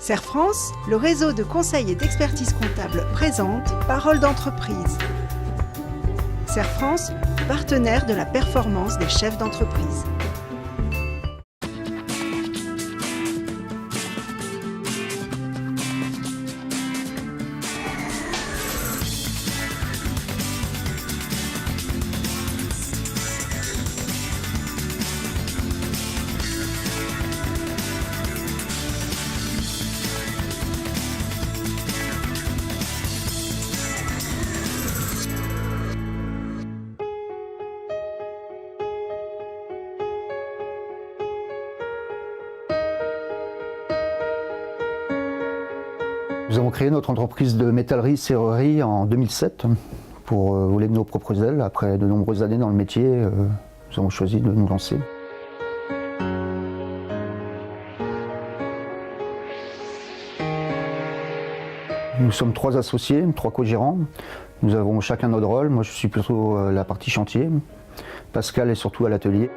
Serre France, le réseau de conseil et d'expertise comptable présente Parole d'entreprise. Serre France, partenaire de la performance des chefs d'entreprise. Nous avons créé notre entreprise de métallerie-serrerie en 2007 pour voler de nos propres ailes. Après de nombreuses années dans le métier, nous avons choisi de nous lancer. Nous sommes 3 associés, 3 co-gérants. Nous avons chacun notre rôle. Moi, je suis plutôt la partie chantier. Pascal est surtout à l'atelier.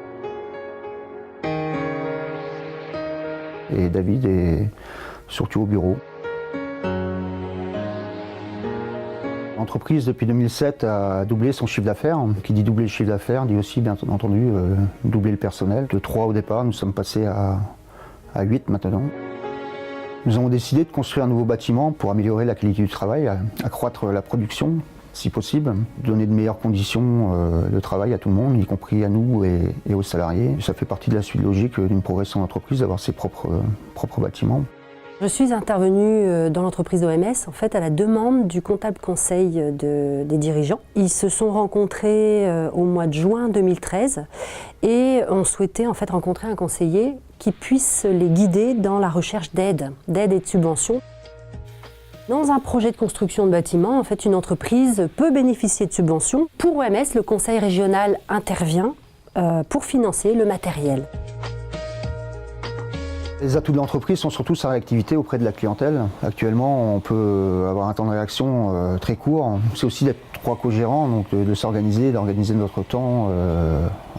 Et David est surtout au bureau. L'entreprise, depuis 2007, a doublé son chiffre d'affaires. Qui dit doubler le chiffre d'affaires, dit aussi, bien entendu, doubler le personnel. De 3 au départ, nous sommes passés à 8 maintenant. Nous avons décidé de construire un nouveau bâtiment pour améliorer la qualité du travail, accroître la production, si possible, donner de meilleures conditions de travail à tout le monde, y compris à nous et aux salariés. Ça fait partie de la suite logique d'une progression d'entreprise, d'avoir ses propres bâtiments. Je suis intervenue dans l'entreprise OMS en fait, à la demande du comptable conseil des dirigeants. Ils se sont rencontrés au mois de juin 2013 et ont souhaité en fait, rencontrer un conseiller qui puisse les guider dans la recherche d'aide et de subventions. Dans un projet de construction de bâtiment, en fait, une entreprise peut bénéficier de subventions. Pour OMS, le conseil régional intervient pour financer le matériel. Les atouts de l'entreprise sont surtout sa réactivité auprès de la clientèle. Actuellement, on peut avoir un temps de réaction très court. C'est aussi d'être 3 co-gérants, donc de s'organiser, d'organiser notre temps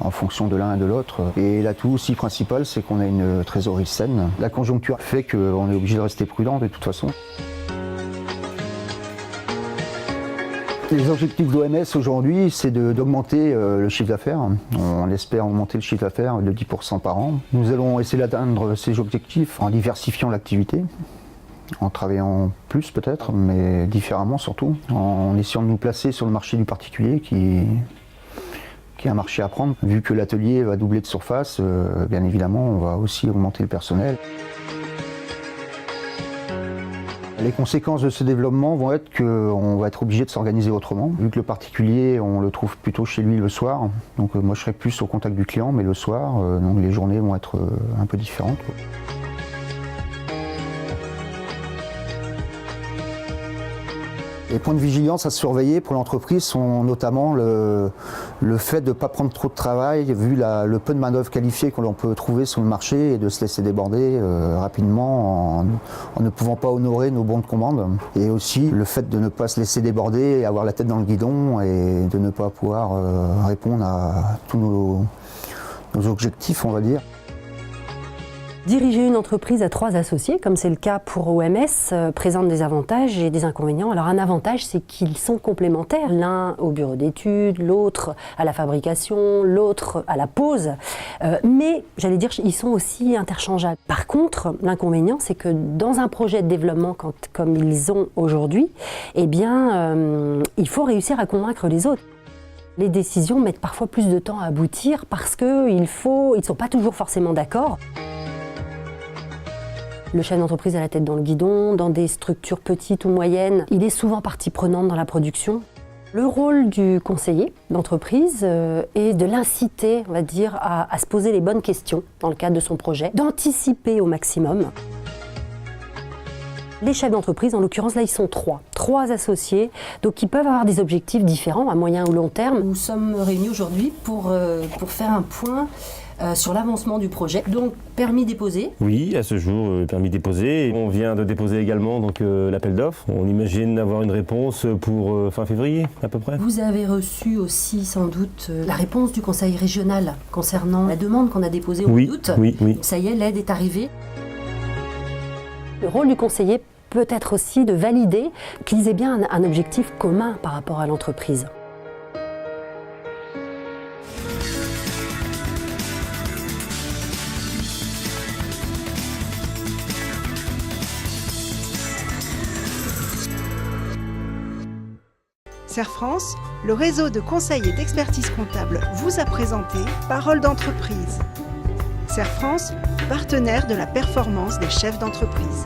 en fonction de l'un et de l'autre. Et l'atout aussi principal, c'est qu'on a une trésorerie saine. La conjoncture fait qu'on est obligé de rester prudent de toute façon. Les objectifs d'OMS aujourd'hui, c'est d'augmenter le chiffre d'affaires. On espère augmenter le chiffre d'affaires de 10% par an. Nous allons essayer d'atteindre ces objectifs en diversifiant l'activité, en travaillant plus peut-être, mais différemment surtout, en essayant de nous placer sur le marché du particulier qui est un marché à prendre. Vu que l'atelier va doubler de surface, bien évidemment, on va aussi augmenter le personnel. Les conséquences de ce développement vont être qu'on va être obligé de s'organiser autrement. Vu que le particulier, on le trouve plutôt chez lui le soir. Donc moi je serai plus au contact du client, mais le soir, donc les journées vont être un peu différentes. Les points de vigilance à surveiller pour l'entreprise sont notamment le fait de ne pas prendre trop de travail, vu le peu de main-d'œuvre qualifiée que l'on peut trouver sur le marché et de se laisser déborder rapidement en ne pouvant pas honorer nos bons de commande. Et aussi le fait de ne pas se laisser déborder et avoir la tête dans le guidon et de ne pas pouvoir répondre à tous nos objectifs, on va dire. Diriger une entreprise à 3 associés, comme c'est le cas pour OMS, présente des avantages et des inconvénients. Alors un avantage, c'est qu'ils sont complémentaires. L'un au bureau d'études, l'autre à la fabrication, l'autre à la pose. Mais, j'allais dire, ils sont aussi interchangeables. Par contre, l'inconvénient, c'est que dans un projet de développement comme ils ont aujourd'hui, eh bien, il faut réussir à convaincre les autres. Les décisions mettent parfois plus de temps à aboutir parce qu'ils ne sont pas toujours forcément d'accord. Le chef d'entreprise a la tête dans le guidon, dans des structures petites ou moyennes. Il est souvent partie prenante dans la production. Le rôle du conseiller d'entreprise est de l'inciter, on va dire, à se poser les bonnes questions dans le cadre de son projet, d'anticiper au maximum. Les chefs d'entreprise, en l'occurrence, là, ils sont 3 associés, donc ils peuvent avoir des objectifs différents à moyen ou long terme. Nous sommes réunis aujourd'hui pour faire un point sur l'avancement du projet. Donc, permis déposé. Oui, à ce jour, permis déposé. On vient de déposer également l'appel d'offres. On imagine avoir une réponse pour fin février, à peu près. Vous avez reçu aussi, sans doute, la réponse du conseil régional concernant la demande qu'on a déposée au mois d'août. Oui. Ça y est, l'aide est arrivée. Le rôle du conseiller peut être aussi de valider qu'ils aient bien un objectif commun par rapport à l'entreprise. Serre France, le réseau de conseil et d'expertise comptable vous a présenté Parole d'entreprise. Serre France, partenaire de la performance des chefs d'entreprise.